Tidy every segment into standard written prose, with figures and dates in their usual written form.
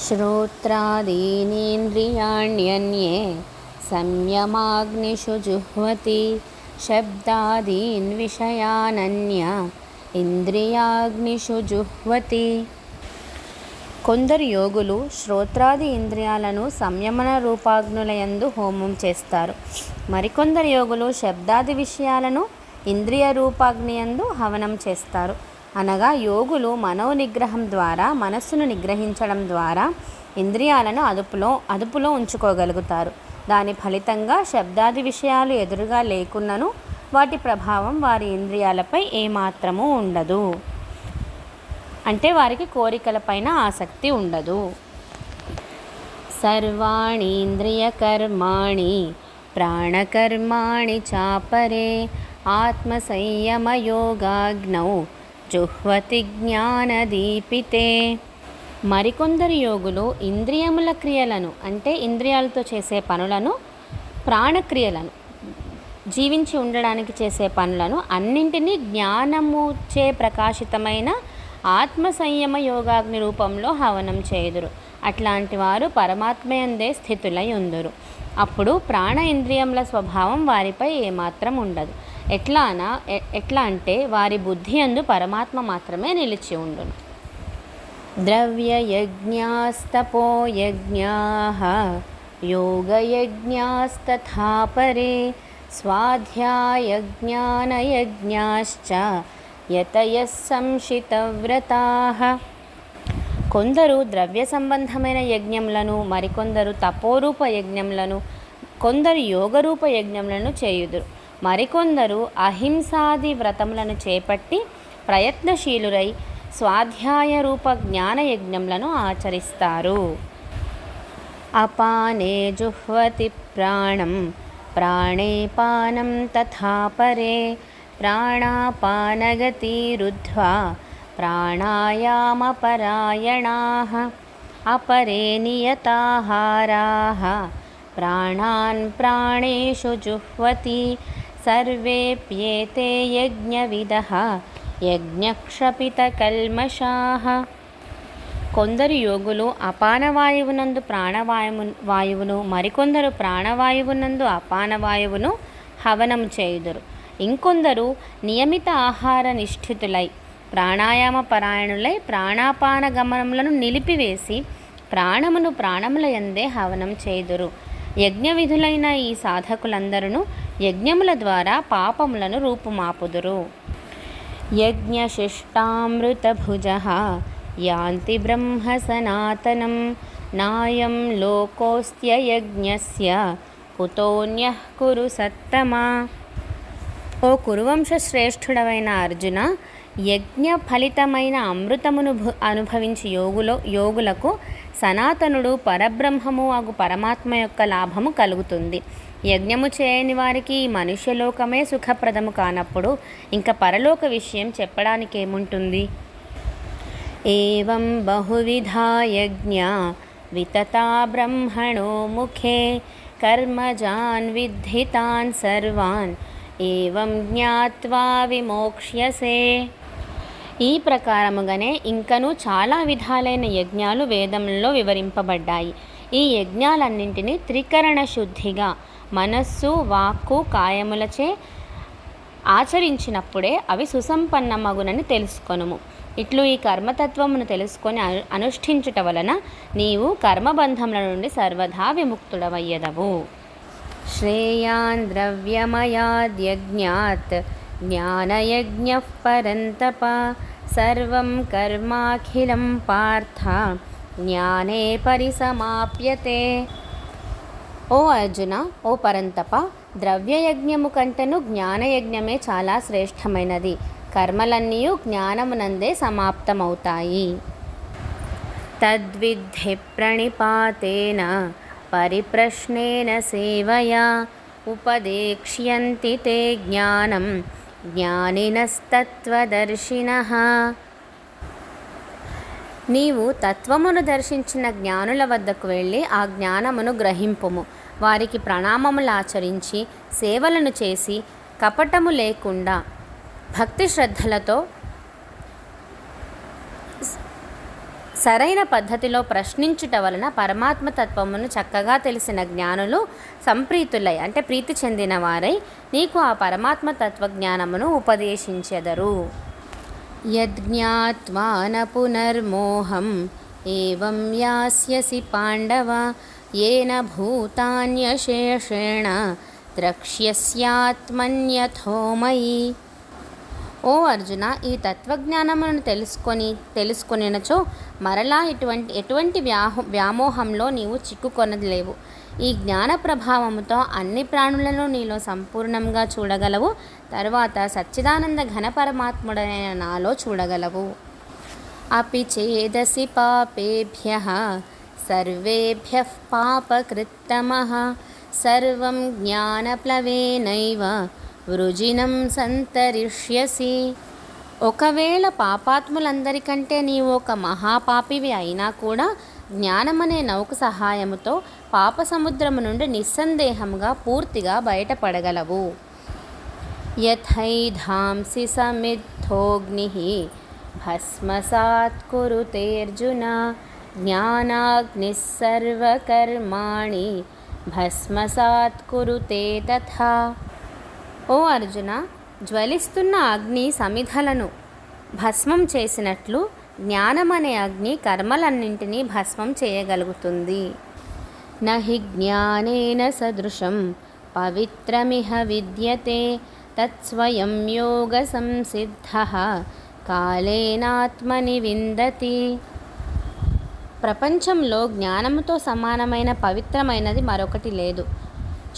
श्रोत्रादीनीन्द्रियाण्यन्ये संयमाग्निषु जुह्वति शब्दादीन् विषयानन्य ఇంద్రియాగ్నిషు జుహ్వతి. కొందరు యోగులు శ్రోత్రాది ఇంద్రియాలను సంయమన రూపాగ్నులయందు హోమం చేస్తారు. మరికొందరు యోగులు శబ్దాది విషయాలను ఇంద్రియ రూపాగ్నియందు హవనం చేస్తారు. అనగా యోగులు మనోనిగ్రహం ద్వారా మనస్సును నిగ్రహించడం ద్వారా ఇంద్రియాలను అదుపులో ఉంచుకోగలుగుతారు. దాని ఫలితంగా శబ్దాది విషయాలు ఎదురుగా లేకున్నను వాటి ప్రభావం వారి ఇంద్రియాలపై ఏమాత్రమూ ఉండదు. అంటే వారికి కోరికలపైన ఆసక్తి ఉండదు. సర్వాణి ఇంద్రియకర్మాణి ప్రాణకర్మాణి చాపరే ఆత్మసంయమయోగాగ్నౌ జుహ్వతి జ్ఞానదీపితే. మరికొందరు యోగులు ఇంద్రియముల క్రియలను అంటే ఇంద్రియాలతో చేసే పనులను, ప్రాణక్రియలను జీవించి ఉండడానికి చేసే పనులను అన్నింటినీ జ్ఞానముచే ప్రకాశితమైన ఆత్మ సంయమ యోగాగ్ని రూపంలో హవనం చేయుదురు. అట్లాంటి వారు పరమాత్మయందే స్థితులై ఉందురు. అప్పుడు ప్రాణ ఇంద్రియముల స్వభావం వారిపై ఏమాత్రం ఉండదు. ఎట్లా అంటే వారి బుద్ధి యందు పరమాత్మ మాత్రమే నిలిచి ఉండును. ద్రవ్యయజ్ఞాస్తపోయజ్ఞాః యోగయజ్ఞాస్తథా పరే స్వాధ్యాయజ్ఞానయజ్ఞాశ్చ యతయః సంశితవ్రతాః. కొందరు ద్రవ్య సంబంధమైన యజ్ఞములను, మరికొందరు తపోరూప యజ్ఞములను, కొందరు యోగరూప యజ్ఞములను చేయుదురు. మరికొందరు అహింసాది వ్రతములను చేపట్టి ప్రయత్నశీలురై స్వాధ్యాయ రూప జ్ఞాన యజ్ఞములను ఆచరిస్తారు. అపానే జుహ్వతి ప్రాణం ప్రాణే పానం తథా పరే ప్రాణాపానగతిరుద్ధ్వా ప్రాణాయామపరాయణాః అపరే నియతాహారాః ప్రాణాన్ ప్రాణేషు జుహ్వతి సర్వేప్యేతే యజ్ఞవిదః యజ్ఞక్షపితకల్మషాః. కొందరు యోగులు అపానవాయువునందు ప్రాణవాయువును, మరికొందరు ప్రాణవాయువునందు అపానవాయువును హవనం చేయుదురు. ఇంకొందరు నియమిత ఆహార నిష్ఠితులై ప్రాణాయామ పరాయణులై ప్రాణాపాన గమనములను నిలిపివేసి ప్రాణమును ప్రాణముల యందే హవనం చేయుదురు. యజ్ఞ విధులైన ఈ సాధకులందరూ యజ్ఞముల ద్వారా పాపములను రూపుమాపుదురు. యజ్ఞశిష్టామృతభుజః యాంతి బ్రహ్మ సనాతనం నాయం లోకోస్త్యయజ్ఞస్య కుతోన్యః కురు సత్తమా. ఓ కురువంశ శ్రేష్ఠుడవైన అర్జున, యజ్ఞ ఫలితమైన అమృతమును అనుభవించి యోగులకు సనాతనుడు పరబ్రహ్మము అగు పరమాత్మ యొక్క లాభము కలుగుతుంది. యజ్ఞము చేయని వారికి ఈ మనుష్యలోకమే సుఖప్రదము కానప్పుడు ఇంకా పరలోక విషయం చెప్పడానికేముంటుంది. ఏవం బహువిధా యజ్ఞా వితతా బ్రహ్మణో ముఖే కర్మజాన్ విద్ధితాన్ సర్వాన్ ఏవం జ్ఞాత్వా విమోక్ష్యసే. ఈ ప్రకారముగానే ఇంకనూ చాలా విధాలైన యజ్ఞాలు వేదములలో వివరింపబడ్డాయి. ఈ యజ్ఞాలన్నింటినీ త్రికరణ శుద్ధిగా మనస్సు, వాక్కు, కాయములచే ఆచరించినప్పుడే అవి సుసంపన్నమగునని తెలుసుకొనుము. ఇట్లు ఈ కర్మతత్వమును తెలుసుకొని అనుష్ఠించుట వలన నీవు కర్మబంధముల నుండి సర్వదా విముక్తుడవయ్యదవు. శ్రేయాన్ ద్రవ్యమయాద్యజ్ఞాత్ జ్ఞానయజ్ఞః పరంతప సర్వం కర్మాఖిలం పార్థ జ్ఞానే పరిసమాప్యతే. ఓ అర్జున, ఓ పరంతప, ద్రవ్యయజ్ఞము కంటెను జ్ఞానయజ్ఞమే చాలా శ్రేష్టమైనది. కర్మలన్నీయు జ్ఞానమునందే సమాప్తమవుతాయి. తద్విద్ధి ప్రణిపాతేన పరిప్రశ్నేన సేవయా ఉపదేక్ష్యంతి తే జ్ఞానం జ్ఞానినస్తత్వదర్శినః. నీవు తత్వమును దర్శించిన జ్ఞానుల వద్దకు వెళ్ళి ఆ జ్ఞానమును గ్రహింపుము. వారికి ప్రణామములాచరించి సేవలను చేసి కపటము లేకుండా భక్తి శ్రద్ధలతో సరైన పద్ధతిలో ప్రశ్నించుట వలన పరమాత్మ తత్వమును చక్కగా తెలిసిన జ్ఞానులు సంప్రీతులై అంటే ప్రీతి చెందిన వారై నీకు ఆ పరమాత్మ తత్వజ్ఞానమును ఉపదేశించెదరు. యజ్ఞాత్వా న పునర్మోహం ఏవం యాస్యసి పాండవ ఏన భూతాన్యశేషేణ ద్రక్ష్యస్యాత్మన్యథో మయి. ఓ అర్జున, ఈ తత్వజ్ఞానమును తెలుసుకొనినచో మరలా ఎటువంటి వ్యామోహంలో నీవు చిక్కుకొనలేవు. ఈ జ్ఞాన ప్రభావముతో అన్ని ప్రాణులను నీలో సంపూర్ణంగా చూడగలవు. తర్వాత సచ్చిదానంద ఘన పరమాత్ముడైన నాలో చూడగలవు. అపి చేదసి పాపేభ్యః సర్వేభ్యః పాపకృత్తమః సర్వం జ్ఞానప్లవేనైవ వృజినం సంతరిష్యసి. ఒకవేళ పాపాత్ములందరికంటే నీవు ఒక మహాపాపివి అయినా కూడా జ్ఞానమనే నౌక సహాయముతో పాప సముద్రము నుండి నిస్సందేహంగా పూర్తిగా బయటపడగలవు. యథైధాంసి సమిద్ధోగ్నిః భస్మసాత్ కురుతేర్జున జ్ఞానాగ్నిః సర్వకర్మాణి భస్మసాత్ కురుతే తథా. ఓ అర్జున, జ్వలిస్తున్న అగ్ని సమిధలను భస్మం చేసినట్లు జ్ఞానమనే అగ్ని కర్మలన్నింటినీ భస్మం చేయగలుగుతుంది. నహి జ్ఞానేన సదృశం పవిత్రమిహ విద్యతే తత్స్వయం యోగ సంసిద్ధః కాలేనాత్మని విందతి. ప్రపంచంలో జ్ఞానముతో సమానమైన పవిత్రమైనది మరొకటి లేదు.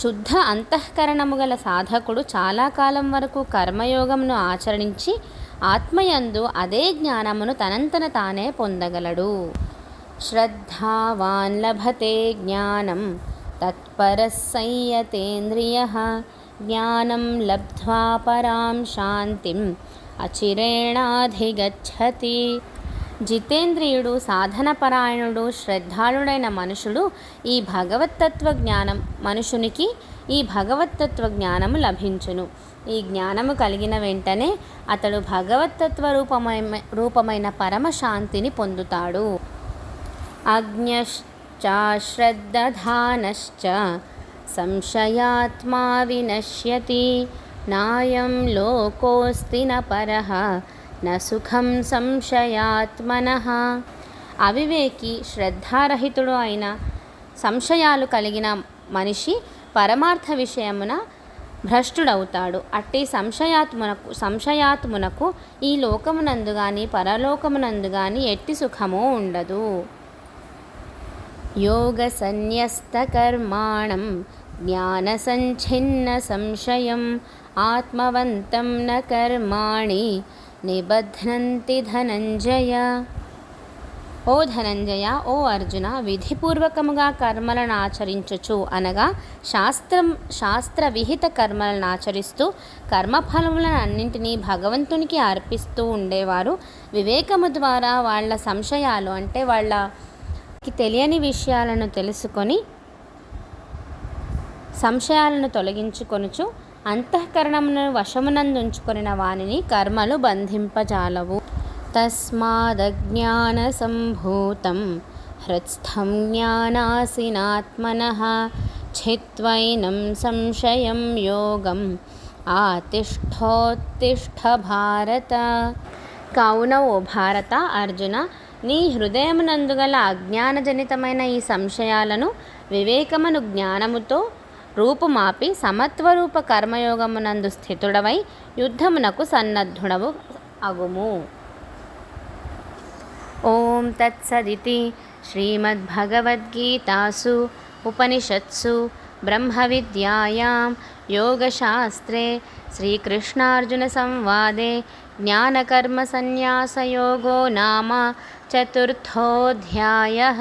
శుద్ధ అంతఃకరణము గల సాధకుడు చాలా కాలం వరకు కర్మయోగమును ఆచరించి ఆత్మయందు అదే జ్ఞానమును తనంతన తానే పొందగలడు. శ్రద్ధావాన్ లభతే జ్ఞానం తత్పరః సంయతేంద్రియః జ్ఞానం లబ్ధ్వా పరాం శాంతిం అచిరేణాధిగచ్చతి. జితేంద్రియుడు, సాధనపరాయణుడు, శ్రద్ధాళుడైన మనుషునికి ఈ భగవత్తత్వ జ్ఞానము లభించును. ఈ జ్ఞానము కలిగిన వెంటనే అతడు భగవత్తత్వ రూపమైన పరమశాంతిని పొందుతాడు. అజ్ఞశ్చ శ్రద్ధానశ్చ సంశయాత్మా వినశ్యతి నాయం లోకోస్తి న పరః న సుఖం సంశయాత్మనః. అవివేకి, శ్రద్ధారహితుడు అయిన సంశయాలు కలిగిన మనిషి పరమార్థ విషయమున భ్రష్టుడవుతాడు. అట్టి సంశయాత్మునకు ఈ లోకమునందు గాని పరలోకమునందు గాని ఎట్టి సుఖమూ ఉండదు. యోగ సన్యస్త కర్మాణం జ్ఞాన సంఛిన్న సంశయం ఆత్మవంతం న కర్మాణి నిబధ్నంతి ధనంజయ. ఓ ధనంజయ, ఓ అర్జున, విధిపూర్వకముగా కర్మలను ఆచరించుచు అనగా శాస్త్ర విహిత కర్మలను ఆచరిస్తూ కర్మఫలములను అన్నింటినీ భగవంతునికి అర్పిస్తూ ఉండేవారు వివేకము ద్వారా వాళ్ళ సంశయాలు అంటే వాళ్ళకి తెలియని విషయాలను తెలుసుకొని సంశయాలను తొలగించుకొనుచు అంతఃకరణమును వశమునందుంచుకొనిన వానిని కర్మలు బంధింపజాలవు. తస్మాదజ్ఞాన సంభూతం హృత్స్థం జ్ఞానాసినాత్మనః ఛిత్వైనం సంశయం యోగం ఆతిష్ఠోత్తిష్ఠ భారత. కావున ఓ భారత, అర్జున, నీ హృదయమునందుగల అజ్ఞానజనితమైన ఈ సంశయాలను వివేకమును జ్ఞానముతో రూపుమాపి సమత్వరూప కర్మయోగమునందు స్థితుడవై యుద్ధమునకు సన్నద్ధుడవు అగుము. ఓం తత్సదితి శ్రీమద్భగవద్గీతాసు ఉపనిషత్సు బ్రహ్మ విద్యాయాం యోగశాస్త్రే శ్రీకృష్ణార్జున సంవాదే జ్ఞానకర్మ సన్యాసయోగో నామ చతుర్థోऽధ్యాయః.